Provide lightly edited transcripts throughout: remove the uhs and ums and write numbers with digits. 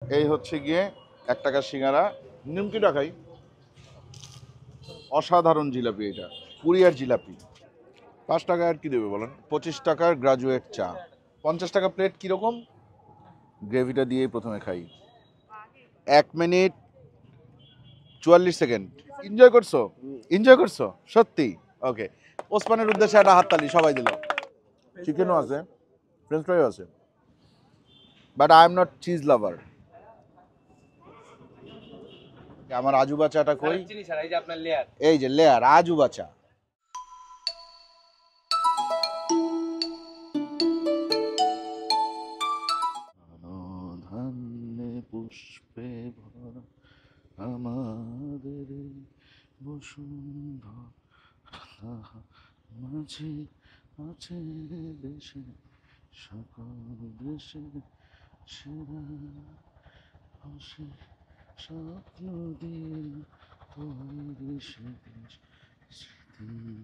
এই হচ্ছে গিয়ে 1 টাকার সিঙ্গারা। নিমকিটা খাই, অসাধারণ জিলাপি। এটা পুরিয়ার জিলাপি। 5 টাকায় আর কি দেবে বলেন? 25 টাকার গ্রাজুয়েট চা। 50 টাকা প্লেট কীরকম? গ্রেভিটা দিয়েই প্রথমে খাই। 1 মিনিট 44 সেকেন্ড। এনজয় করছো? এনজয় করছো সত্যি? ওকে, ওসমানের উদ্দেশ্যে একটা হাততালি সবাই দিল। চিকেনও আছে, ফ্রেঞ্চ ফ্রাইও আছে, but I am not cheese lover. আমার আজু বাচাটা কই? এই যে লেয়ার আজু বাচা। ধান্যে পুষ্পে ভরা আমাদের বসুন্ধরা মাঝে আছে দেশে সকল দেশে সেরা হাসি স্বপ্ন দিয়ে তৈরি সে দেশ স্মৃতি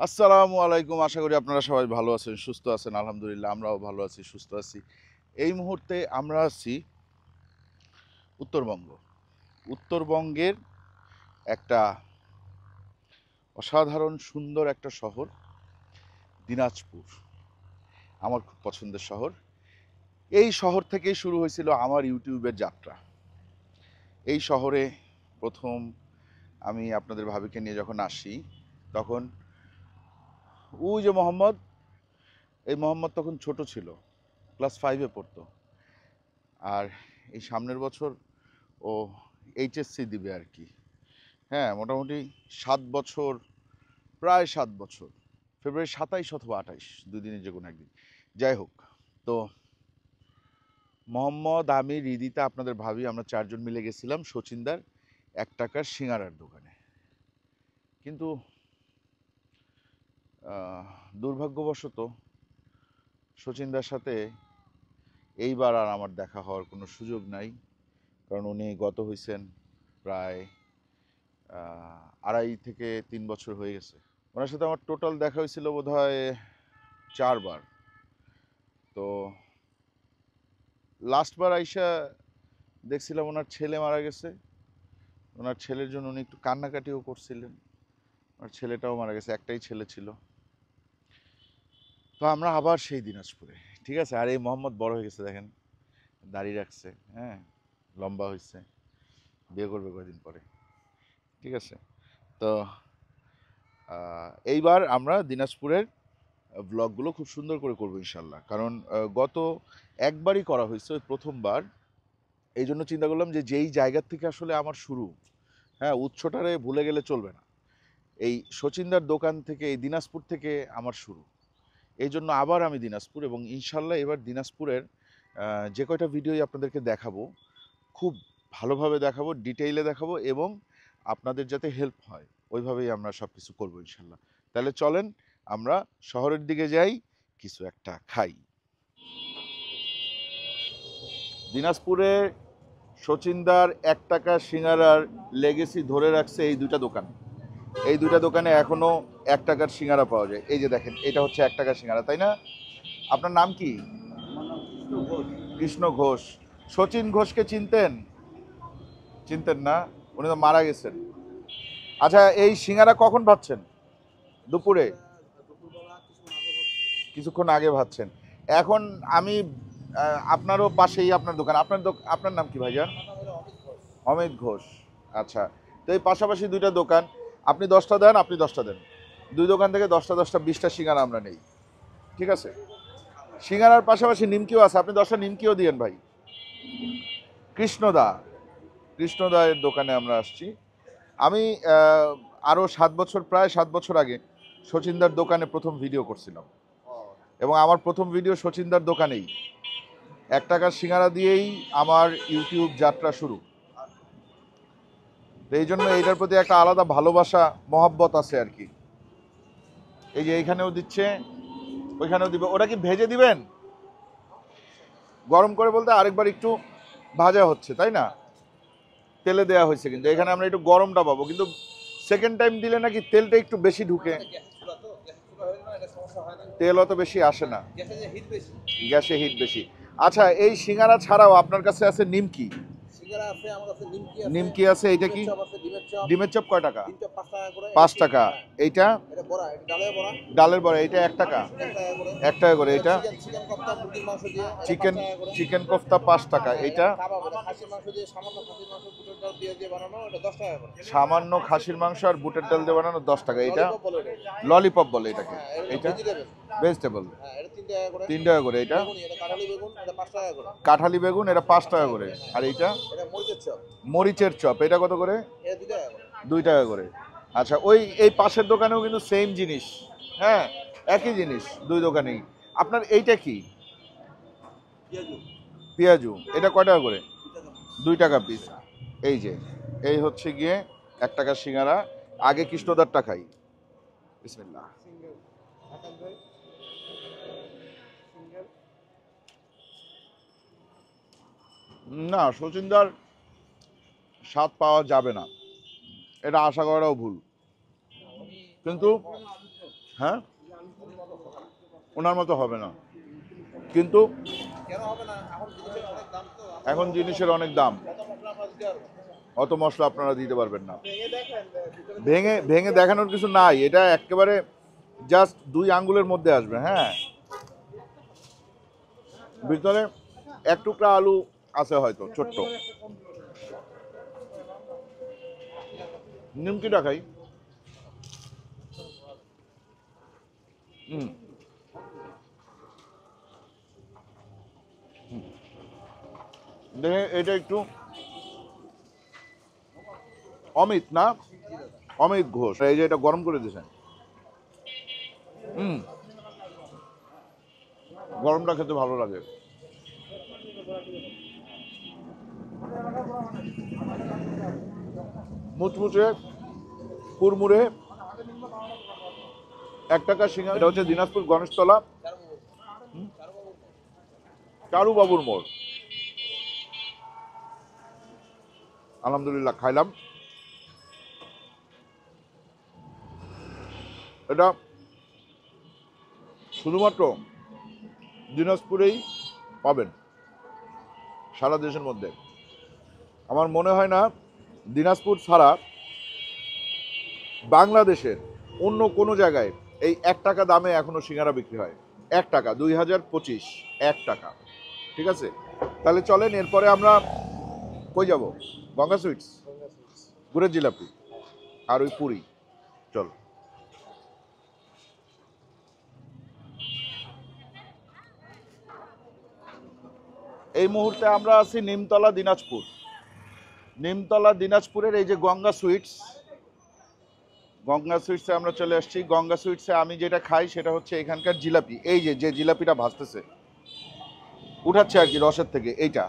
আসসালামু আলাইকুম। আশা করি আপনারা সবাই ভালো আছেন, সুস্থ আছেন। আলহামদুলিল্লাহ আমরাও ভালো আছি, সুস্থ আছি। এই মুহূর্তে আমরা আছি উত্তরবঙ্গ। উত্তরবঙ্গের একটা অসাধারণ সুন্দর একটা শহর দিনাজপুর। আমার খুব পছন্দের শহর। এই শহর থেকেই শুরু হয়েছিল আমার ইউটিউবের যাত্রা। এই শহরে প্রথম আমি আপনাদের ভাবিকে নিয়ে যখন আসি, তখন ওই যে মোহাম্মদ, এই মোহাম্মদ তখন ছোট ছিল, ক্লাস 5-এ পড়তো। আর এই সামনের বছর ও এইচএসসি দিবে আর কি। হ্যাঁ, মোটামুটি 7 বছর, প্রায় 7 বছর। ফেব্রুয়ারি 27 অথবা 28, দুদিনের যে কোনো একদিন। যাই হোক, তো মোহাম্মদ, আমি, রিদিতা, আপনাদের ভাবি, আমরা 4 জন মিলে গেছিলাম শচীনদার 1 টাকার সিঙ্গারার দোকানে। কিন্তু দুর্ভাগ্যবশত শচীনদার সাথে এইবার আর আমার দেখা হওয়ার কোনো সুযোগ নাই। কারণ উনি গত হয়েছেন প্রায় 2.5 থেকে 3 বছর হয়ে গেছে। ওনার সাথে আমার টোটাল দেখা হয়েছিল বোধহয় 4 বার। তো লাস্টবার আইসা দেখছিলাম ওনার ছেলে মারা গেছে। ওনার ছেলের জন্য উনি একটু কান্নাকাটিও করছিলেন। ওনার ছেলেটাও মারা গেছে, একটাই ছেলে ছিল। তো আমরা আবার সেই দিনাজপুরে, ঠিক আছে। আর এই মোহাম্মদ বড় হয়ে গেছে, দেখেন, দাড়ি রাখছে, হ্যাঁ, লম্বা হয়েছে, বিয়ে করবে কয়েকদিন পরে, ঠিক আছে। তো এইবার আমরা দিনাজপুরের ব্লগগুলো খুব সুন্দর করে করবো ইনশাল্লাহ। কারণ গত একবারই করা হয়েছে, ওই প্রথমবার। এই জন্য চিন্তা করলাম যে যেই জায়গার থেকে আসলে আমার শুরু, হ্যাঁ, উৎসটারে ভুলে গেলে চলবে না। এই শচীনদার দোকান থেকে, এই দিনাজপুর থেকে আমার শুরু। এই জন্য আবার আমি দিনাজপুর, এবং ইনশাল্লাহ এবার দিনাজপুরের যে কয়টা ভিডিওই আপনাদেরকে দেখাবো, খুব ভালোভাবে দেখাবো, ডিটেইলে দেখাবো, এবং আপনাদের যাতে হেল্প হয় ওইভাবেই আমরা সব কিছু করবো ইনশাল্লাহ। তাহলে চলেন আমরা শহরের দিকে যাই, কিছু একটা খাই। দিনাজপুরে শচীনদার 1 টাকা সিঙ্গারার লেগেসি ধরে রাখছে এই দুইটা দোকান। এই দুইটা দোকানে এখনো 1 টাকার সিঙ্গারা পাওয়া যায়। এই যে দেখেন, এটা হচ্ছে 1 টাকার সিঙ্গারা, তাই না? আপনার নাম কি? কৃষ্ণ ঘোষ। শচীন ঘোষকে চিনতেন? চিনতেন না, উনি তো মারা গেছেন। আচ্ছা, এই সিঙ্গারা কখন ভাবছেন? দুপুরে? কিছুক্ষণ আগে ভাবছেন। এখন আমি আপনারও পাশেই আপনার দোকান। আপনার নাম কি ভাইজান? অমিত ঘোষ। আচ্ছা, তো এই পাশাপাশি দুইটা দোকান। আপনি 10টা দেন, আপনি 10টা দেন। দুই দোকান থেকে 10টা 10টা 20টা সিঙ্গারা আমরা নেই, ঠিক আছে? সিঙ্গারার পাশাপাশি নিমকিও আছে, আপনি 10টা নিমকিও দিয়েন ভাই। কৃষ্ণদায়ের দোকানে আমরা আসছি। আমি আরও 7 বছর, প্রায় 7 বছর আগে শচীনদার দোকানে প্রথম ভিডিও করছিলাম, এবং আমার প্রথম ভিডিও শচীনদার দোকানেই 1 টাকার সিঙ্গারা দিয়েই আমার ইউটিউব যাত্রা শুরু। তো এই জন্য এইটার প্রতি একটা আলাদা ভালোবাসা, মহব্বত আছে আর কি। এই যে এইখানেও দিচ্ছে, ওইখানেও দিবে। ওটা কি ভেজে দিবেন? গরম করে বলতে আরেকবার একটু ভাজা হচ্ছে, তাই না? তেলে দেওয়া হয়েছে, কিন্তু এখানে আমরা একটু গরমটা পাবো। কিন্তু সেকেন্ড টাইম দিলে নাকি তেলটা একটু বেশি ঢুকে। তেল অত বেশি আসে না, গ্যাসে হিট বেশি। আচ্ছা, এই সিঙ্গারা ছাড়াও আপনার কাছে আছে নিমকি। নিমকি আছে, এইটা কি? ডিমের চপ কয় টাকা? 5 টাকা। এইটা ডালের বড়া, এইটা 1 টাকা। 1 টাকা করে। এইটা চিকেন চিকেন কোফতা 5 টাকা। এইটা সামান্য খাসির মাংস আর বুটের ডাল দিয়ে বানানো 10 টাকা। এইটা ললিপপ বলে এটাকে। এইটা ভেজিটেবল 3 টাকা করে। এটা কাঁঠালি বেগুন, এটা 5 টাকা করে। আর এইটা মরিচের চপ, এটা কত করে? 2 টাকা করে। আচ্ছা, ওই এই পাশের দোকানেও কিন্তু সেম জিনিস, হ্যাঁ একই জিনিস দুই দোকানেই। আপনার এইটা কি? পেঁয়াজু, এটা কয় টাকা করে? 2 টাকা পিস। এই যে এই হচ্ছে গিয়ে 1 টাকার সিঙ্গারা। আগে কৃষ্ণদারটা খাই। বিসমিল্লাহ। না, শচীনদার স্বাদ পাওয়া যাবে না, এটা আশা করাটাও ভুল। কিন্তু হ্যাঁ, ওনার মতো হবে না। কিন্তু এখন জিনিসের অনেক দাম, অত মশলা আপনারা দিতে পারবেন না। ভেঙে ভেঙে দেখানোর কিছু নাই, এটা একেবারে জাস্ট 2 আঙ্গুলের মধ্যে আসবে। হ্যাঁ, ভিতরে 1 টুকরা আলু আছে হয়তো, ছোট্ট। নিমকিটা খাই। দেখে এটা একটু অমিত না, অমিত ঘোষ। এই যে এটা গরম করে দিয়েছেন, গরমটা খেতে ভালো লাগে। মুচমুচে কুরমুরে 1 টাকা সিঙ্গারা। এটা হচ্ছে দিনাজপুর গণেশতলা, চারুবাবুর মোড়। আলহামদুলিল্লাহ খাইলাম। এটা শুধুমাত্র দিনাজপুরেই পাবেন, সারা দেশের মধ্যে। আমার মনে হয় না দিনাজপুর ছাড়া বাংলাদেশের অন্য কোনো জায়গায় এই 1 টাকা দামে এখনো সিঙ্গারা বিক্রি হয়। 1 টাকা, 2025 1 টাকা। ঠিক আছে, তাহলে চলেন এরপরে আমরা কই যাব? গঙ্গা সুইটস, গুড়ের জিলাপি আর ওই পুরি। চল। এই মুহূর্তে আমরা আছি নিমতলা দিনাজপুর। নিমতলা দিনাজপুরের এই যে গঙ্গা সুইটস, গঙ্গা সুইটসে আমরা চলে আসছি। গঙ্গা সুইটসে আমি যেটা খাই সেটা হচ্ছে এখানকার জিলাপি। এই যে যে জিলাপিটা ভাজতেছে, উঠাচ্ছে আর কি রসের থেকে, এইটা।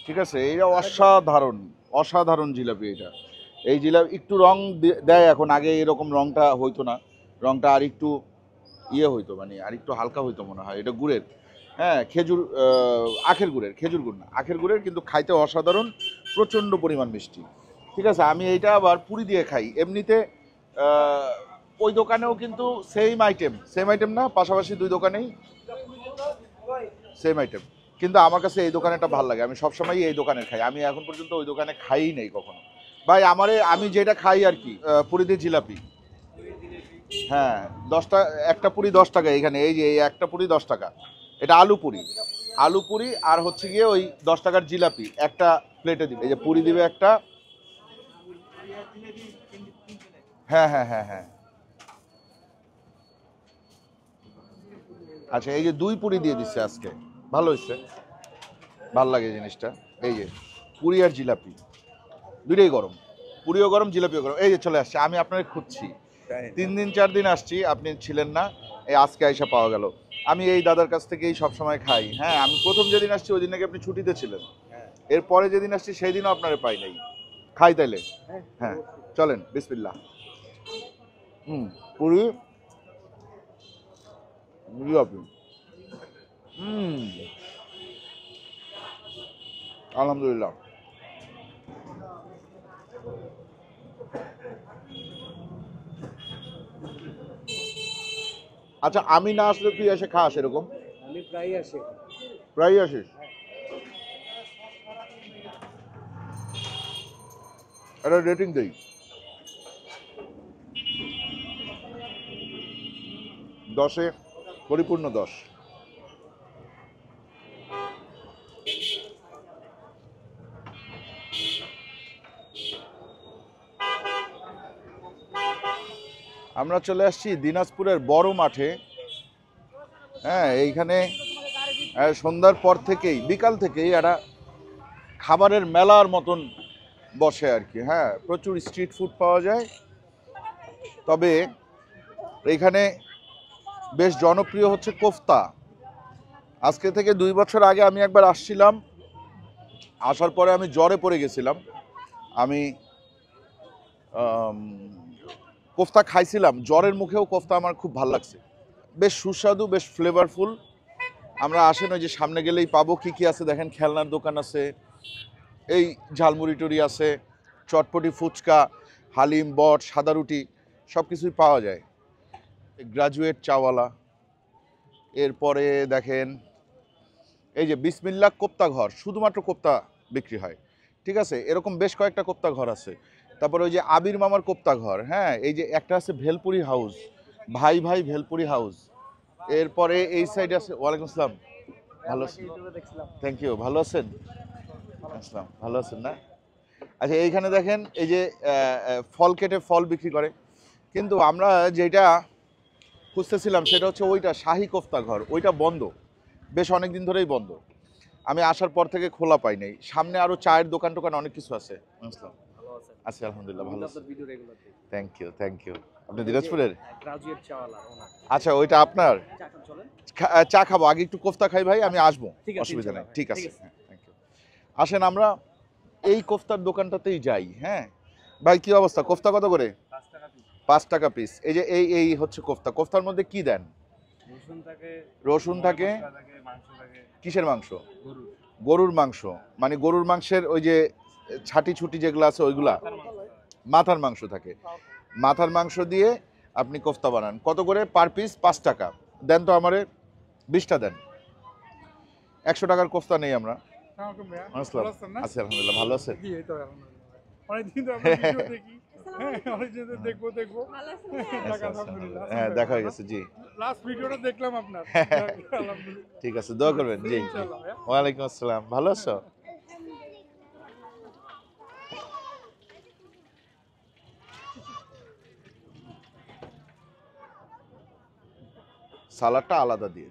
ঠিক আছে, এইটা অসাধারণ অসাধারণ জিলাপি এটা। এই জিলাপি একটু রং দেয় এখন, আগে এরকম রংটা হইতো না। রংটা আর একটু ইয়ে হইতো, মানে আর একটু হালকা হইতো মনে হয়। এটা গুড়ের, হ্যাঁ খেজুর, আখের গুড়ের, খেজুর গুড় না, আখের গুড়ের, কিন্তু খাইতে অসাধারণ, প্রচণ্ড পরিমাণ মিষ্টি। ঠিক আছে, আমি এইটা আবার পুরি দিয়ে খাই এমনিতে। ওই দোকানেও কিন্তু সেম আইটেম না, পাশাপাশি 2 দোকানেই সেম আইটেম, কিন্তু আমার কাছে এই দোকানেরটা ভালো লাগে। আমি সবসময় এই দোকানের খাই, আমি এখন পর্যন্ত ওই দোকানে খাই নেই কখনো। ভাই আমি যেটা খাই আর কি, পুরি দিয়ে জিলাপি। হ্যাঁ, 10টা, একটা পুরি 10 টাকা এখানে। এই যে এই একটা পুরি 10 টাকা। এটা আলু পুরি, আলু পুরি আর হচ্ছে গিয়ে ওই 10 টাকার জিলাপি একটা প্লেটে দিবে। এই যে পুরি দিবে একটা। হ্যাঁ হ্যাঁ হ্যাঁ হ্যাঁ। আচ্ছা, এই যে 2 পুরি দিয়ে দিচ্ছে আজকে, ভালো হয়েছে, ভাল লাগে জিনিসটা। এই যে পুরি আর জিলাপি দুইটাই গরম, পুরিও গরম জিলাপিও গরম। এই যে চলে আসছে, আমি আপনাকে খুঁজছি 3 দিন 4 দিন আসছি, আপনি ছিলেন না। এই আজকে আইসা পাওয়া গেল। আমি এই দাদার কাছ থেকেই সবসময় খাই। হ্যাঁ, আমি প্রথম যেদিন আসছি ওই দিন নাকি আপনি ছুটিতে ছিলেন, এরপরে যেদিন আসছি সেই দিনও আপনারে পাই নাই। খাই তাইলে? হ্যাঁ চলেন, বিসমিল্লাহ। পুরি জিলাপি, আলহামদুলিল্লাহ। আচ্ছা, আমি না আসলে তুই এসে খাস এরকম? আমি প্রায়ই আসি। প্রায় আসিস? একটা রেটিং দেই। 10-এ পরিপূর্ণ 10। আমরা চলে আসছি দিনাজপুরের বড় মাঠে। হ্যাঁ, এইখানে সন্ধ্যার পর থেকেই, বিকাল থেকেই একটা খাবারের মেলার মতন বসে আর কি। হ্যাঁ, প্রচুর স্ট্রিট ফুড পাওয়া যায়। তবে এইখানে বেশ জনপ্রিয় হচ্ছে কোফতা। আজকে থেকে 2 বছর আগে আমি একবার আসছিলাম, আসার পরে আমি জ্বরে পড়ে গেছিলাম। আমি কোফতা খাইছিলাম, জ্বরের মুখেও কোফতা আমার খুব ভালো লাগছে। বেশ সুস্বাদু, বেশ ফ্লেভারফুল। আমরা আসেন, ওই যে সামনে গেলেই পাবো কি কি আছে দেখেন। খেলনার দোকান আছে, এই ঝালমুড়ি টুরি আছে, চটপটি, ফুচকা, হালিম, বট, সাদা রুটি সব কিছুই পাওয়া যায়। গ্রাজুয়েট চাওয়ালা। এরপরে দেখেন এই যে বিসমিল্লাহ কোপ্তা ঘর, শুধুমাত্র কোপ্তা বিক্রি হয়। ঠিক আছে, এরকম বেশ কয়েকটা কোপ্তা ঘর আছে। তারপরে ওই যে আবির মামার কোপ্তা ঘর। হ্যাঁ, এই যে একটা আছে ভেলপুরি হাউস, ভাই ভাই ভেলপুরি হাউস। এরপরে এই সাইডে আছে, ওয়ালাইকুম আসসালাম, ভালো আছেন? থ্যাংক ইউ, ভালো আছেন? আসসালাম, ভালো আছেন না? আচ্ছা, এইখানে দেখেন এই যে ফল কেটে ফল বিক্রি করে। কিন্তু আমরা যেটা খুঁজতেছিলাম সেটা হচ্ছে ওইটা শাহী কোফতা ঘর, ওইটা বন্ধ, বেশ অনেক দিন ধরেই বন্ধ। আমি আসার পর থেকে খোলা পাই নাই। সামনে আরো চায়ের দোকান টোকান অনেক কিছু আছে। আসসালাম, আছি আলহামদুলিল্লাহ, ভালো আছি। Thank you, thank you. আপনি দিনাজপুরের? গ্রাজুয়েট চাওয়ালা ওনার। আচ্ছা, ওইটা আপনার? চলেন। চা খাবো, আগে একটু কোফতা খাই ভাই, আমি আসবো, ঠিক আছে, অসুবিধা নেই। ইনশাআল্লাহ। ঠিক ঠিক আছে, আছে। হ্যাঁ, থ্যাংক ইউ। আসেন আমরা এই কোফতার দোকানটাতেই যাই। হ্যাঁ ভাই, কি অবস্থা? কোফতা কত করে? 5 টাকা পিস। এই যে এই হচ্ছে কোফতা। কোফতার মধ্যে কি দেন? রসুন থাকে। মাংস থাকে। কিসের মাংস? গরুর। গরুর মাংস। মানে গরুর মাংসের ওই যে ছাটি ছুটি যেগুলো আছে ওইগুলা? মাথার মাংস থাকে। মাথার মাংস দিয়ে আপনি কোফতা বানান। কত করে পার পিস? 5 টাকা। দেন তো আমারে 20টা দেন। 100 টাকার কোফতা নেই আমরা। আসসালাম, আছি আলহামদুলিল্লাহ, ভালো আছেন? হ্যাঁ, দেখা হয়ে গেছে, জি। ঠিক আছে, দোয়া করবেন, জি। ওয়ালাইকুম আসসালাম, ভালো আছো? সালাডটা আলাদা দিয়ে।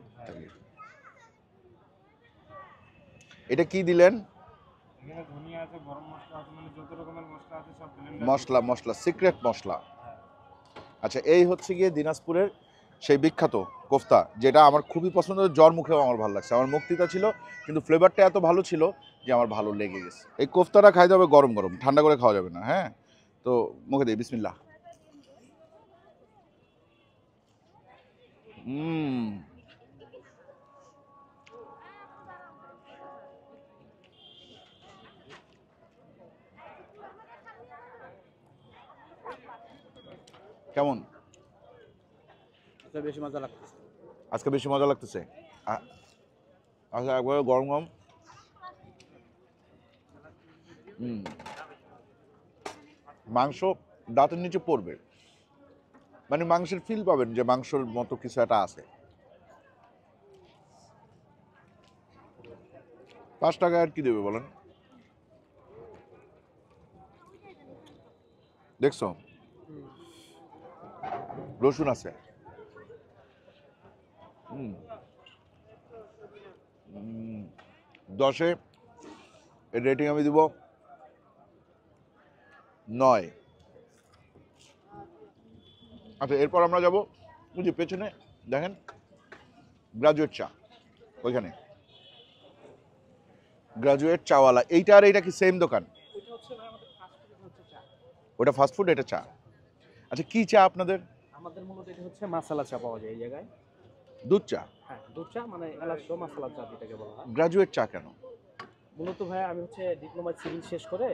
এটা কি দিলেন? মশলা, মশলা, সিক্রেট মশলা। আচ্ছা, এই হচ্ছে গিয়ে দিনাজপুরের সেই বিখ্যাত কোফতা, যেটা আমার খুবই পছন্দ। জ্বর মুখেও আমার ভালো লাগছে। আমার মুক্তিটা ছিল, কিন্তু ফ্লেভারটা এত ভালো ছিল যে আমার ভালো লেগে গেছে। এই কোফতাটা খাইতে হবে গরম গরম, ঠান্ডা করে খাওয়া যাবে না। হ্যাঁ, তো মুখে দিই, বিসমিল্লাহ। কেমন? বেশি মজা লাগতেছে। আজকে বেশি মজা লাগতেছে। আচ্ছা, একবারে গরম গরম। মাংস দাঁতের নিচে পড়বে, মানে মাংসের ফিল পাবেন যে মাংসের মতো কিছু একটা আছে। 5 টাকা আর কি দেবে বলেন? দেখছো, রসুন আছে। 10-এ এর রেটিং আমি দিব 9। আচ্ছা, এরপর আমরা যাব ওই যে পেছনে দেখেন গ্রাজুয়েট চা, ওইখানে গ্রাজুয়েট চাওয়ালা। এইটা আর এইটা কি সেম দোকান? ওটা ফাস্টফুড, এটা চা। আচ্ছা, কি চা আপনাদের? আমাদের মূলত এটা হচ্ছে মাসালা চা পাওয়া যায় এই জায়গায়। দুধ চা? হ্যাঁ, দুধ চা মানে এলাচ মাসালা চা যেটাকে বলা হয়। গ্রাজুয়েট চা কেন? মূলত ভাই আমি হচ্ছে ডিপ্লোমা সিভিল শেষ করে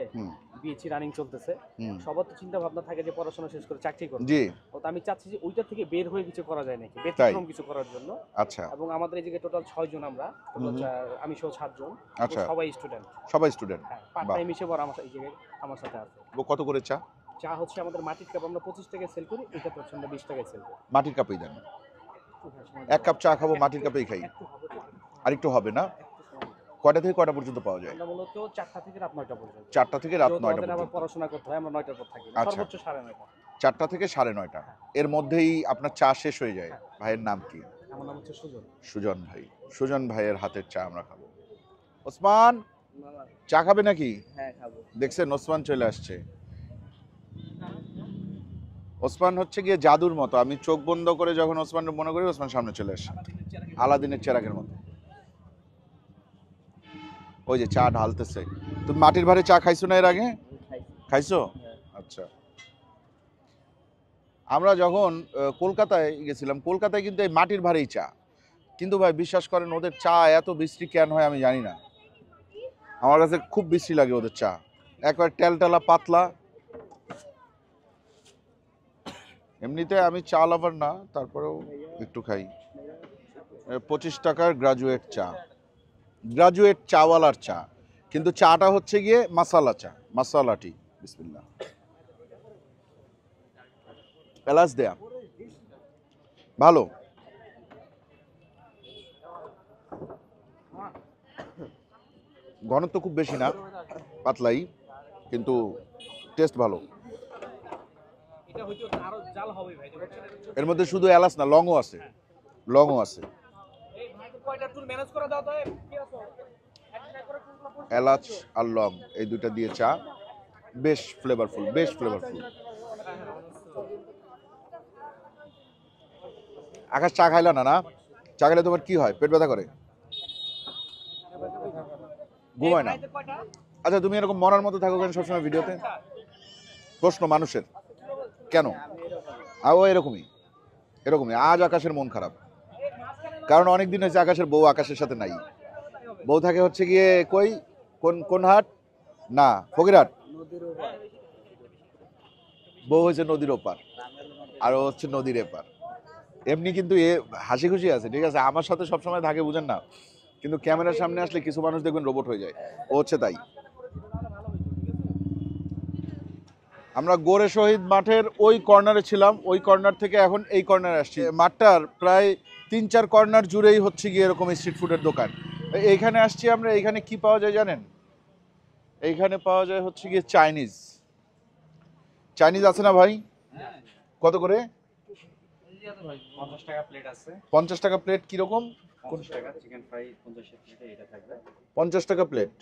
বিএসসি রানিং চলতেছে। হুম। সবার তো চিন্তা ভাবনা থাকে যে পড়াশোনা শেষ করে চাকরি করবে। জি। তো আমি চাচ্ছি যে ওইটা থেকে বের হয়ে কিছু করা যায় নাকি, তাই? ব্যতিক্রম কিছু করার জন্য। আচ্ছা। এবং আমাদের এই জায়গায় টোটাল 6 জন আমরা, হুম, হুম। আমি সহ 7 জন। আচ্ছা। সবাই স্টুডেন্ট। সবাই স্টুডেন্ট। হ্যাঁ, পার্ট বাহ! টাইম হিসেবে ওরা আমার এই জায়গায় আমার সাথে আছে। কত করে চা? চা হচ্ছে আমাদের মাটির কাপ আমরা 25 টাকায় সেল করি, এটা তো হচ্ছে আমরা 20 টাকায় সেল করি। মাটির কাপেই দেন। 1 কাপ চা খাবো, মাটির কাপেই খাই। একটু হবে তো? আরেকটু হবে না? একটু সময় দিতে হবে। কয়টা থেকে কয়টা পর্যন্ত পাওয়া যায়? আমরা মূলত 4টা থেকে রাত 9টা পর্যন্ত। 4টা থেকে রাত যেহেতু 9টা আমাদের আবার পর্যন্ত। পড়াশোনা করতে হয়, আমরা 9টার পর থাকি না। আচ্ছা। সর্বোচ্চ 9:30। 4টা থেকে 9:30। এর মধ্যেই আপনার চা শেষ হয়ে যায়। ভাইয়ের নাম কি? আমার নাম হচ্ছে সুজন। সুজন ভাই। সুজন ভাইয়ের হাতের চা আমরা খাবো। ওসমান, চা খাবে নাকি? হ্যাঁ, খাবো। দেখছেন ওসমান চলে আসছে। ওসমান হচ্ছে গিয়ে জাদুর মতো, আমি চোখ বন্ধ করে যখন ওসমান মনে করি ওসমান সামনে চলে আসে, আলাদিনের চেরাগের মতো। ওই যে চা ঢালতেছে। তুমি মাটির ভারে চা খাইছো না এর আগে? খাইছো? আচ্ছা। আমরা যখন কলকাতায় গেছিলাম, কলকাতায় কিন্তু এই মাটির ভারেই চা। কিন্তু ভাই বিশ্বাস করেন ওদের চা এত বিশ্রী কেন হয় আমি জানি না। আমার কাছে খুব বিশ্রী লাগে ওদের চা, একবার টেলটেলা পাতলা। এমনিতে আমি চা লাভার না, তারপরেও একটু খাই। 25 টাকার গ্রাজুয়েট চা, গ্রাজুয়েট চাওয়ালার চা, কিন্তু চাটা হচ্ছে গিয়ে মাসালা চা, মাসালা টি। বিসমিল্লাহ। এলাচ দেয়া, ভালো। ঘনত্ব খুব বেশি না, পাতলাই, কিন্তু টেস্ট ভালো। এটা হয়তো আরো জাল হবে ভাই। এর মধ্যে শুধু এলাচ না, লংও আছে, লংও আছে। এই ভাই তো কয়টা টুল ম্যানেজ করে দাও তো, কি আছে? এলাচ আর লং এই দুইটা দিয়ে চা, বেশ ফ্লেভারফুল, বেশ ফ্লেভারফুল। আকাশ চা খাইলা না? না চা খাইলে তোমার কি হয়? পেট ব্যথা করে? ঘুমায় না? আচ্ছা, তুমি এরকম মরার মতো থাকো কেন সবসময় ভিডিওতে? প্রশ্ন মানুষের, কেন? ও এরকমই, এরকমই। আজ আকাশের মন খারাপ, কারণ অনেক দিন হয়েছে আকাশের বউ আকাশের সাথে নাই। বউ থাকে হচ্ছে গিয়ে কই, কোন কোন হাট না, ফকিরহাট। বউ হয়েছে নদীর ওপার, আর ও হচ্ছে নদীর এপার। এমনি কিন্তু এ হাসি খুশি আছে, ঠিক আছে, আমার সাথে সবসময় থাকে, বুঝেন না, কিন্তু ক্যামেরার সামনে আসলে কিছু মানুষ দেখবেন রোবট হয়ে যায়, ও হচ্ছে তাই। আমরা গোরে শহীদ মাঠের ওই কর্নারে ছিলাম, ওই কর্নার থেকে এখন এই কর্নারে আসছি। মাঠটার প্রায় 3-4 কর্নার জুড়েই হচ্ছে গিয়ে এরকম স্ট্রিট ফুডের দোকান। এইখানে আসছি আমরা, এইখানে কি পাওয়া যায় জানেন? এইখানে পাওয়া যায় হচ্ছে গিয়ে চাইনিজ। চাইনিজ আছে না ভাই? কত করে? 50 টাকা প্লেট আছে। 50 টাকা প্লেট। কিরকম? 50 টাকা চিকেন ফ্রাই 50 এর প্লেটে এটা থাকবে। 50 টাকা প্লেট?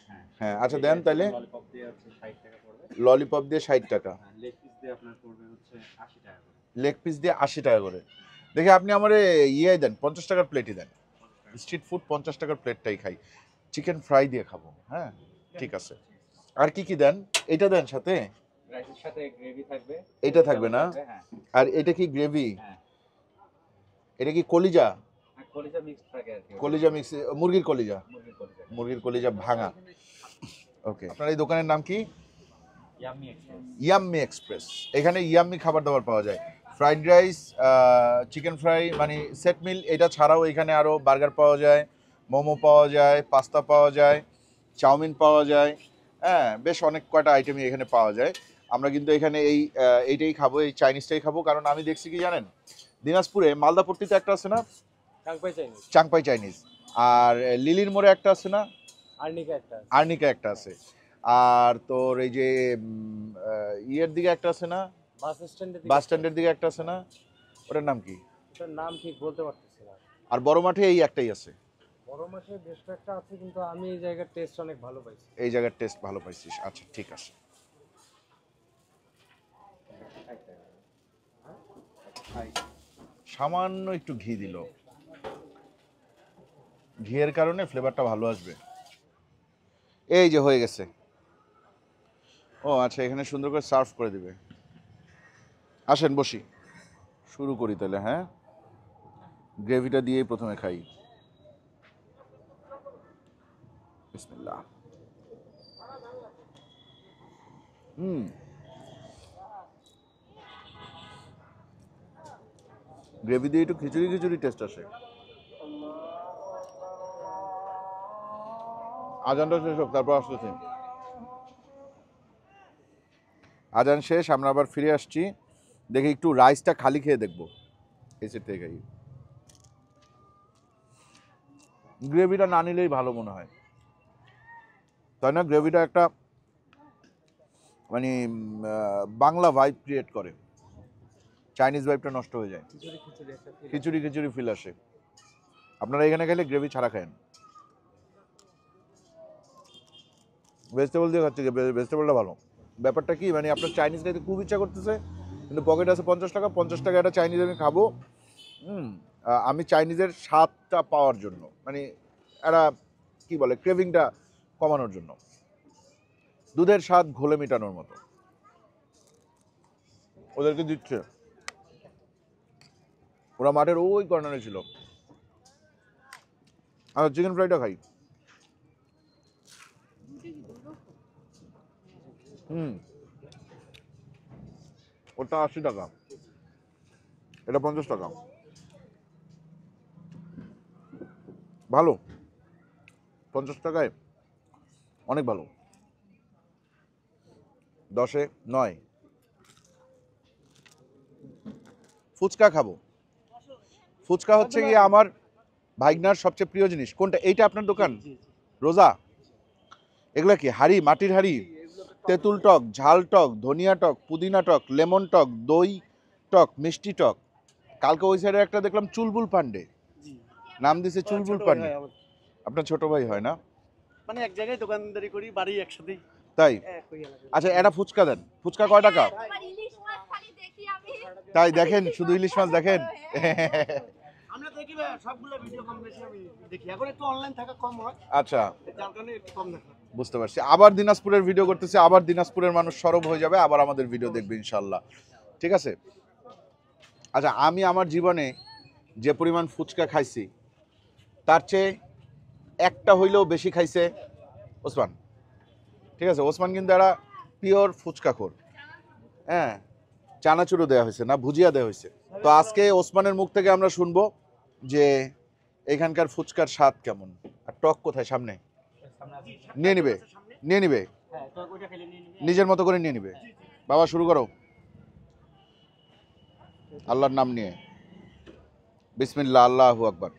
হ্যাঁ, আচ্ছা দেন তাহলে। ললিপপ দিয়ে আছে 60 টাকা পড়বে। ললিপপ দিয়ে 60 টাকা। লেগ পিস দিয়ে আপনার পড়বে হচ্ছে 80 টাকা করে। লেগ পিস দিয়ে 80 টাকা করে। দেখে আপনি আমারে ইয়ে দেন, 50 টাকার প্লেটই দেন। স্ট্রিট ফুড 50 টাকার প্লেটটাই খাই, চিকেন ফ্রাই দিয়ে খাবো। হ্যাঁ ঠিক আছে। আর কি কি দেন? এটা দেন সাথে। রাইসের সাথে গ্রেভি থাকবে। এটা থাকবে না? হ্যাঁ। আর এটা কি গ্রেভি? হ্যাঁ। এটা কি কলিজা? কলিজা মিক্স থাকে আর কি। কলিজা মিক্স, মুরগির কলিজা। মুরগির কলিজা। মুরগির কলিজা ভাঙা। ওকে, আপনার এই দোকানের নাম কি? Yummy express. Yummy express. এখানে ইয়াম্মি খাবার দাবার পাওয়া যায়, ফ্রাইড রাইস, চিকেন ফ্রাই, মানে সেট মিল। এটা ছাড়াও এখানে আরও বার্গার পাওয়া যায়, মোমো পাওয়া যায়, পাস্তা পাওয়া যায়, চাউমিন পাওয়া যায়। হ্যাঁ, বেশ অনেক কয়টা আইটেমই এখানে পাওয়া যায়। আমরা কিন্তু এখানে এইটাই খাবো, এই চাইনিজটাই খাবো, কারণ আমি দেখছি কি জানেন, দিনাজপুরে মালদাপট্টিতে একটা আছে না, চাংপাই চাইনিজ। চাংপাই চাইনিজ, আর লিলির মোড়ে একটা আছে না, আর্নিকা একটা আছে। আর্নিকা একটা আছে, আর তোর এই যে ইয়ের দিকে একটা আছে না, বাস স্ট্যান্ডের দিকে একটা আছে না, ওটার নাম কি? ওটার নাম ঠিক বলতে পারতেছি না। আর বড় মাঠে এই একটাই আছে। বড় মাঠে বেশ কয়েকটা আছে, কিন্তু আমি এই জায়গার টেস্ট অনেক ভালো পাইছি। এই জায়গার টেস্ট ভালো পাইছিস? আচ্ছা ঠিক আছে। সামান্য একটু ঘি দিল, ঘিয়ের কারণে ফ্লেভারটা ভালো আসবে। এই যে হয়ে গেছে। ও আচ্ছা, এখানে সুন্দর করে সার্ভ করে দিবে। আসেন বসি, শুরু করি তাহলে। হ্যাঁ, গ্রেভিটা দিয়েই প্রথমে খাই। বিসমিল্লাহ। গ্রেভি দিয়ে একটু খিচুড়ি খিচুড়ি টেস্ট আসে। আজানটা শেষ হোক, তারপর আসতেছি। আজান শেষ, আমরা আবার ফিরে আসছি। দেখি একটু রাইসটা খালি খেয়ে দেখবো এসের থেকে। গ্রেভিটা না নিলেই ভালো মনে হয়, তাই না? গ্রেভিটা একটা মানে বাংলা ভাইব ক্রিয়েট করে, চাইনিজ ভাইবটা নষ্ট হয়ে যায়। খিচুড়ি খিচুড়ি একটা feel আসে। খিচুড়ি খিচুড়ি ফিল আসে। আপনারা এখানে খেলে গ্রেভি ছাড়া খান, ভেজিটেবল দিয়ে খাচ্ছে, ভেজিটেবলটা ভালো। ব্যাপারটা কি, মানে আপনার চাইনিজ খাইতে খুব ইচ্ছা করতেছে, কিন্তু পকেটে আছে 50 টাকা, 50 টাকা একটা চাইনিজ আমি খাবো। আমি চাইনিজের স্বাদটা পাওয়ার জন্য, মানে একটা কি বলে ক্রেভিংটা কমানোর জন্য, দুধের স্বাদ ঘোলে মেটানোর মতো ওদেরকে দিচ্ছে। ওরা মাঠের ওই কর্নারে ছিল। আর চিকেন ফ্রাইটা খাই। ওটা 80 টাকা, এটা 50 টাকা। ভালো, 50 টাকায় অনেক ভালো। 10-এ 9। ফুচকা খাবো। ফুচকা হচ্ছে গিয়ে আমার ভাইগনার সবচেয়ে প্রিয় জিনিস। কোনটা? এইটা আপনার দোকান জি, জি। রোজা? এগুলা কি হাড়ি, মাটির হাড়ি? তেঁতুল টক, ঝাল টক, ধনিয়া টক, পুদিনা টক, লেমন টক, দই টক, মিষ্টি টক। কালকে ওই সাইডে একটা দেখলাম চুলবুল পান্ডে, জি। নাম দিছে ও, চুলবুল ছোট ভাই পান্ডে। হয় আমার। আপনার ছোট ভাই হয় না? মানে এক জায়গায় দোকানদারি করি, বাড়ি একসাথেই। তাই? একই এলাকায়। আচ্ছা, এটা ফুচকা দেন। ফুচকা কয় টাকা? তোমার ইলিশ মাছ খালি দেখি আমি। তাই দেখেন, শুধু ইলিশ মাছ দেখেন। আমরা দেখি ভাই, সবগুলো ভিডিও কম বেশি আমি দেখি। এখন একটু অনলাইন থাকা কম হয়, আচ্ছা, যার কারণে একটু কম দেখা। বুঝতে পারছি। আবার দিনাজপুরের ভিডিও করতেছি, আবার দিনাজপুরের মানুষ সরব হয়ে যাবে, আবার আমাদের ভিডিও দেখবে ইনশাল্লাহ। ঠিক আছে? আচ্ছা, আমি আমার জীবনে যে পরিমাণ ফুচকা খাইছি তার চেয়ে একটা হইলেও বেশি খাইছে ওসমান। ঠিক আছে? ওসমান কিন্তু একটা পিওর ফুচকাখোর। হ্যাঁ, চানাচুরও দেওয়া হয়েছে না, ভুজিয়া দেওয়া হয়েছে। তো আজকে ওসমানের মুখ থেকে আমরা শুনবো যে এখানকার ফুচকার স্বাদ কেমন। আর টক কোথায়? সামনে নিয়ে নিবে, নিয়ে নিবে, হ্যাঁ, তো ওইটা খেলে নিয়ে নিবি। নিজের মতো করে নিয়ে নিবে। বাবা শুরু করো, আল্লাহর নাম নিয়ে। বিসমিল্লাহ, আল্লাহু আকবার।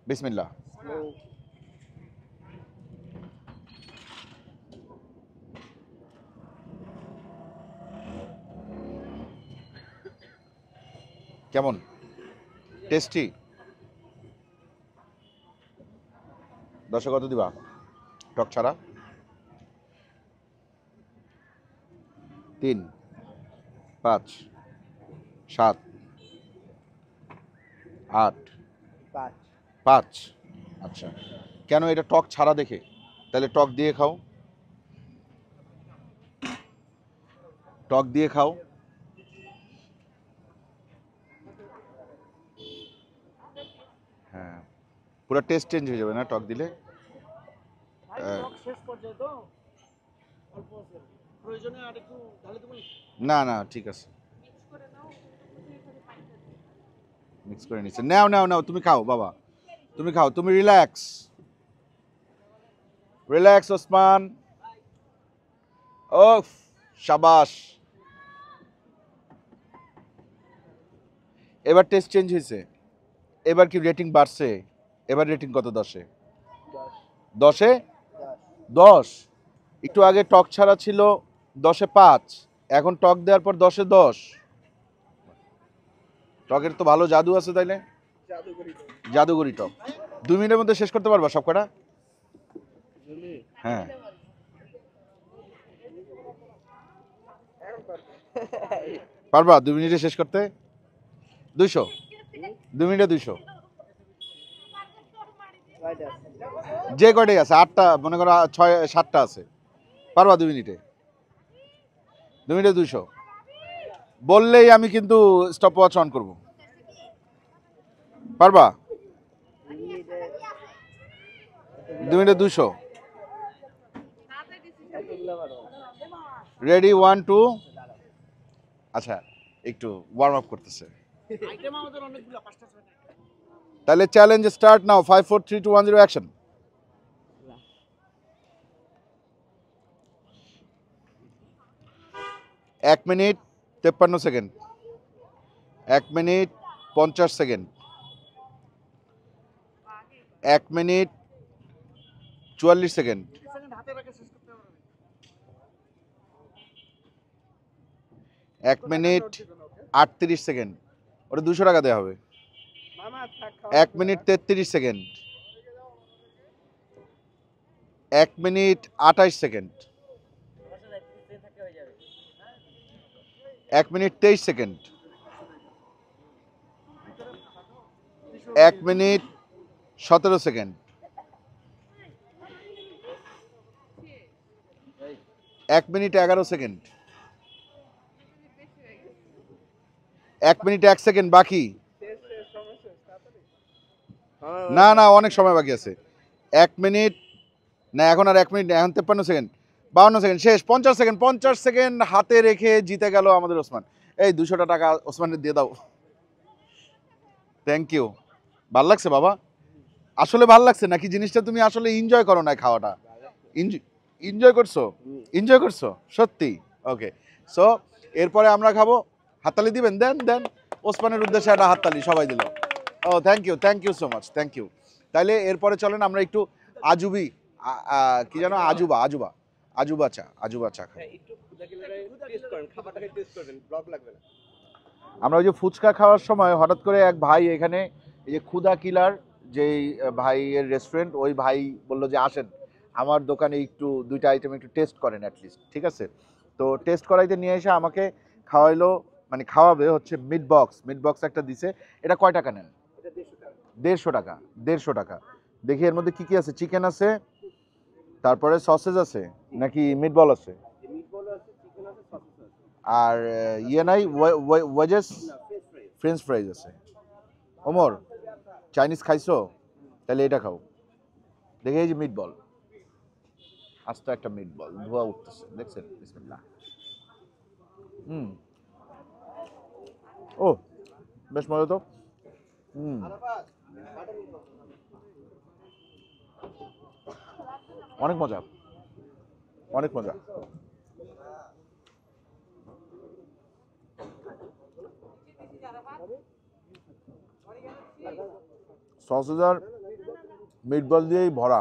বিসমিল্লাহ। কেমন টেস্টি? 10-এ কত দিবা টক ছাড়া? 3, 5, 7, 8, 5। আচ্ছা, কেন এটা টক ছাড়া দেখে? তাহলে টক দিয়ে খাও, টক দিয়ে খাও। হ্যাঁ, পুরো টেস্ট চেঞ্জ হয়ে যাবে না টক দিলে? শেষ পর্যায়ে তো অল্প আছে, প্রয়োজনে আর একটু ঢালে দেবো। না না, ঠিক আছে, মিক্স করে নিচ্ছে। নাও নাও নাও, তুমি খাও বাবা, তুমি খাও, তুমি রিল্যাক্স, রিল্যাক্স ওসমান। ও শাবাশ, এবার টেস্ট চেঞ্জ হয়েছে, এবার কি রেটিং বাড়ছে? এবার রেটিং কত? 10-এ 10-এ 10। একটু আগে টক ছাড়া ছিল 10-এ 5, এখন টক দেওয়ার পর 10-এ 10। টকের তো ভালো জাদু আছে তাইলে, জাদুগরি টক। 2 মিনিটের মধ্যে শেষ করতে পারবা সব কটা? হ্যাঁ, পারবা 2 মিনিটে শেষ করতে? 200, 2 মিনিটে 200, যে কটাই আছে, 8টা মনে করো, 6-7টা আছে, পারবা 2 মিনিটে? 2 মিনিটে 200 বললেই আমি কিন্তু স্টপ ওয়াচ অন করব। পারবা 2 মিনিটে 200? রেডি 1 2 আচ্ছা একটু ওয়ার্ম আপ করতেছে আইটেম আমাদের অনেকগুলো 5টা 6টা। তাহলে challenge start now 5 4 3 2 1 0 action 1 minute 53 second 1 minute 50 second 1 minute 44 second 30 second হাতে রাখে শেষ করতে হবে। 1 মিনিট 38 সেকেন্ড ওটা 200 টাকা দেওয়া হবে মামা থাক 1 minute 33 second 1 minute 28 second 1 minute 23 second 1 minute 17 second 1 minute 11 second 1 minute 1 second বাকি না না অনেক সময় বাকি আছে 1 মিনিট না এখন আর 1 মিনিট এখন 53 সেকেন্ড 52 সেকেন্ড শেষ 50 সেকেন্ড হাতে রেখে জিতে গেল আমাদের ওসমান এই 200 টাকা ওসমানের দিয়ে দাও থ্যাংক ইউ ভাল লাগছে বাবা আসলে ভাল লাগছে নাকি জিনিসটা তুমি আসলে এনজয় করো না খাওয়াটা এনজয় করছো সত্যি ওকে সো এরপরে আমরা খাবো হাততালি দিবেন দেন দেন ওসমানের উদ্দেশ্যে একটা হাততালি সবাই দিল ও thank you so much thank you তাইলে এরপরে চলেন আমরা একটু আজুবি কি জানো আজুবা চা খাই আমরা ওই যে ফুচকা খাওয়ার সময় হঠাৎ করে এক ভাই এখানে এই যে ক্ষুদা কিলার যেই ভাইয়ের রেস্টুরেন্ট ওই ভাই বললো যে আসেন আমার দোকানে একটু 2টা আইটেম একটু টেস্ট করেন অ্যাটলিস্ট ঠিক আছে তো টেস্ট করাইতে নিয়ে এসে আমাকে খাওয়াইলো মানে খাওয়াবে হচ্ছে মিট বক্স একটা দিছে এটা কয় টাকা নেন 150 টাকা দেখি এর মধ্যে কি কি আছে চিকেন আছে তারপরে সসেজ আছে নাকি মিটবল আছে আর ইয়ে নাই ওয়েজেস ফ্রেঞ্চ ফ্রাইজ আছে ওমর চাইনিজ খাইছো তাহলে এটা খাও দেখে এই যে মিটবল আস্ত একটা মিটবল ধোয়া উঠতেছে দেখছেন বিসমিল্লাহ ও বেশ মজা তো অনেক মজা সসেজ আর মিটবল দিয়েই ভরা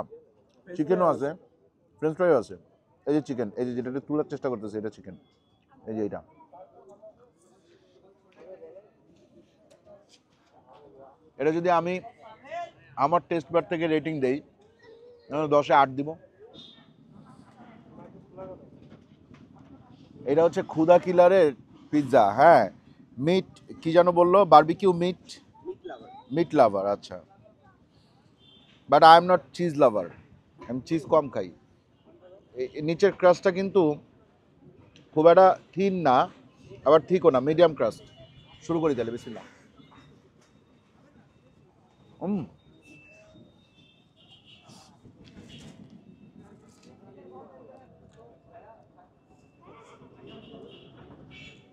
চিকেনও আছে ফ্রেঞ্চ ফ্রাইও আছে এই যে চিকেন এই যে যেটা তোলার চেষ্টা করতেছে এটা চিকেন এই যে এটা এটা যদি আমি আমার টেস্ট বার থেকে রেটিং দেই 10-এ 8 দিব এটা হচ্ছে ক্ষুদা কিলারের পিৎজা হ্যাঁ মিট কি যেন বললো বারবিকিউ মিট লাভার আচ্ছা but I am not cheese lover আমি চিজ কম খাই নিচের ক্রাস্টটা কিন্তু খুব একটা থিন না আবার ঠিকও না মিডিয়াম ক্রাস্ট শুরু করি তাহলে বিসমিল্লাহ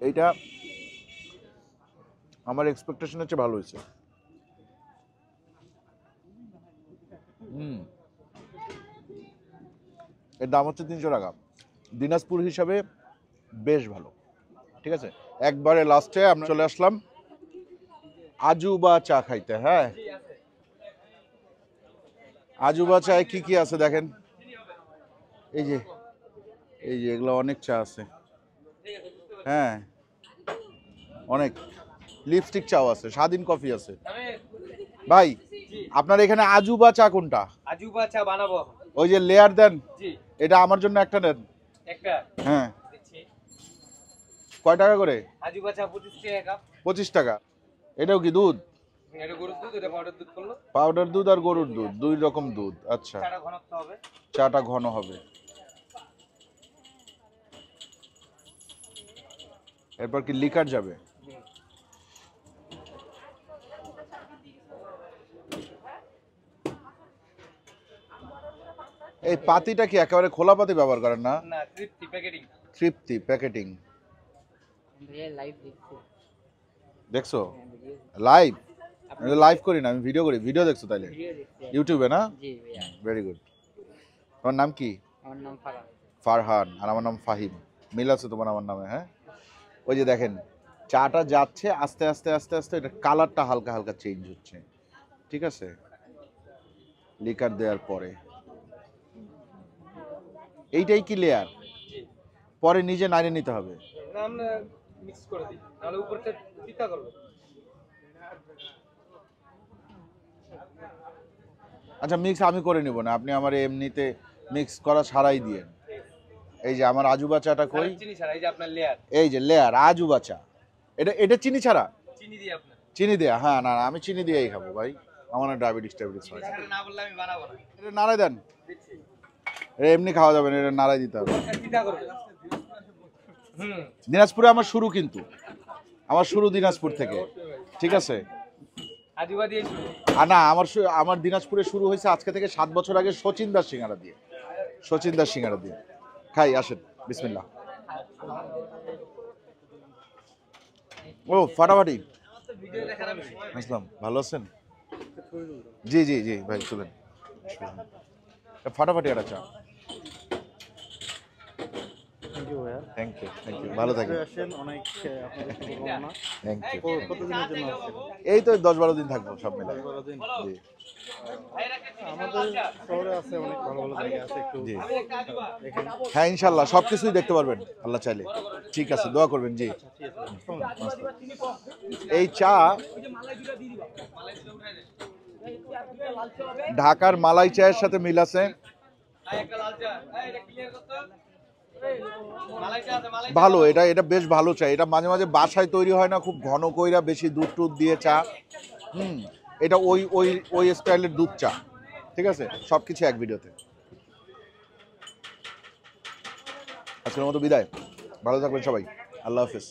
এইটা আমার এক্সপেকটেশনের চেয়ে ভালো হয়েছে এর দাম হচ্ছে 300 টাকা দিনাজপুর হিসাবে বেশ ভালো ঠিক আছে একবারে লাস্টে আমরা চলে আসলাম আজুবা চা খাইতে হ্যাঁ আজুবা চায় কি কি আছে দেখেন এই যে এগুলো অনেক চা আছে হ্যাঁ অনেক লিপস্টিক চাও আছে স্বাধীন কফি আছে ভাই আপনার এখানে আজুবা চা কোনটা আজুবা চা বানাবো ওই যে লেয়ার দেন জি এটা আমার জন্য একটা নেন একটা হ্যাঁ দিচ্ছি কয় টাকা করে আজুবা চা 25 টাকা কাপ 25 টাকা এটাও কি দুধ এটা গরুর দুধ এটা পাউডার দুধ করলো পাউডার দুধ আর গরুর দুধ দুই রকম দুধ আচ্ছা চাটা ঘনত্ব হবে চাটা ঘন হবে এরপর কি লিকার যাবে এই পাতিটা কি একেবারে খোলা পাতি ব্যবহার করেন না না তৃপ্তি প্যাকেটিং তৃপ্তি প্যাকেটিং লাইভ দেখছি দেখছো ভিডিও লাইভ আমি লাইভ করি না, আমি ভিডিও করি। ভিডিও দেখছো তাইলে ভিডিও দেখছি ইউটিউবে না? জি ভাইয়া ভেরি গুড। তোমার নাম কি? আমার নাম ফারাহ ফারহান, আর আমার নাম ফাহিম। মিল আছে তোমার আমার নামে? হ্যাঁ। ওই যে দেখেন চাটা যাচ্ছে আস্তে আস্তে আস্তে আস্তে, এটা কালারটা হালকা হালকা চেঞ্জ হচ্ছে, ঠিক আছে, লিকার দেওয়ার পরে। এইটাই কি লেয়ার? পরে নিজে নাড়িয়ে নিতে হবে। না আমরা মিক্স করে দিই, তাহলে উপরটা পিতা করবে। আচ্ছা মিক্স আমি করে নিব না, আপনি আমার এমনিতে মিক্স করা ছাড়াই দিয়েন। এই যে আমার আজুবা চাটা কই, চিনি ছাড়া এই যে আপনার লেয়ার, এই যে লেয়ার আজুবা চা, এটা চিনি ছাড়া? চিনি দিয়ে আপনার চিনি দেয়া? হ্যাঁ, না না আমি চিনি দিয়েই খাবো ভাই, আমার না ডায়াবেটিস হয়। ছাড়া না বললে আমি বানাবো না। এটা নাড়াই দেন, দিচ্ছি, এটা এমনি খাওয়া যাবে না, এটা নাড়াই দিতে হবে। পিতা করবে। দিনাজপুরে আমার শুরু, কিন্তু আমার শুরু দিনাজপুর থেকে, ঠিক আছে। আজুবা দিয়ে শুরু। আর না আমার দিনাজপুরে শুরু হয়েছে আজকে থেকে 7 বছর আগে শচীন দাস সিঙ্গারা দিয়ে। শচীন দাস সিঙ্গারা দিয়ে খাই, আসেন বিসমিল্লাহ। ও ফাটাফাটি। ভিডিও দেখার আমি সময় পাই। আসসালাম, ভালো আছেন? জি জি জি ভাই চলেন, ফাটাফাটি একটা চা। থ্যাংক ইউ ভাইয়া। থ্যাংক ইউ, ভালো থাকেন। আসেন, অনেক আপনাদের শুভকামনা। Thank you. কতদিনের জন্য আসছেন? এই তো 10-12 দিন থাকবো সব মিলে। 12 দিন। জি আমাদের শহরে আছে অনেক ভালো ভালো জায়গা আছে, একটু জি দেখেন। হ্যাঁ ইনশাল্লাহ সব কিছুই দেখতে পারবেন আল্লাহ চাইলে। ঠিক আছে, দোয়া করবেন। জি এই চা ঢাকার মালাই চায়ের সাথে মিল আছে, একটা লাল চা, এটা ক্লিয়ার করতে। মালাই চা আছে, মালাই ভালো। এটা বেশ ভালো চা। এটা মাঝে মাঝে বাসায় তৈরি হয় না, খুব ঘন কইরা বেশি দুধ টুধ দিয়ে চা। এটা ওই স্টাইলের দুধ চা, ঠিক আছে। সব কিছু এক ভিডিওতে। আজকের মতো বিদায়, ভালো থাকবেন সবাই, আল্লাহ হাফেজ।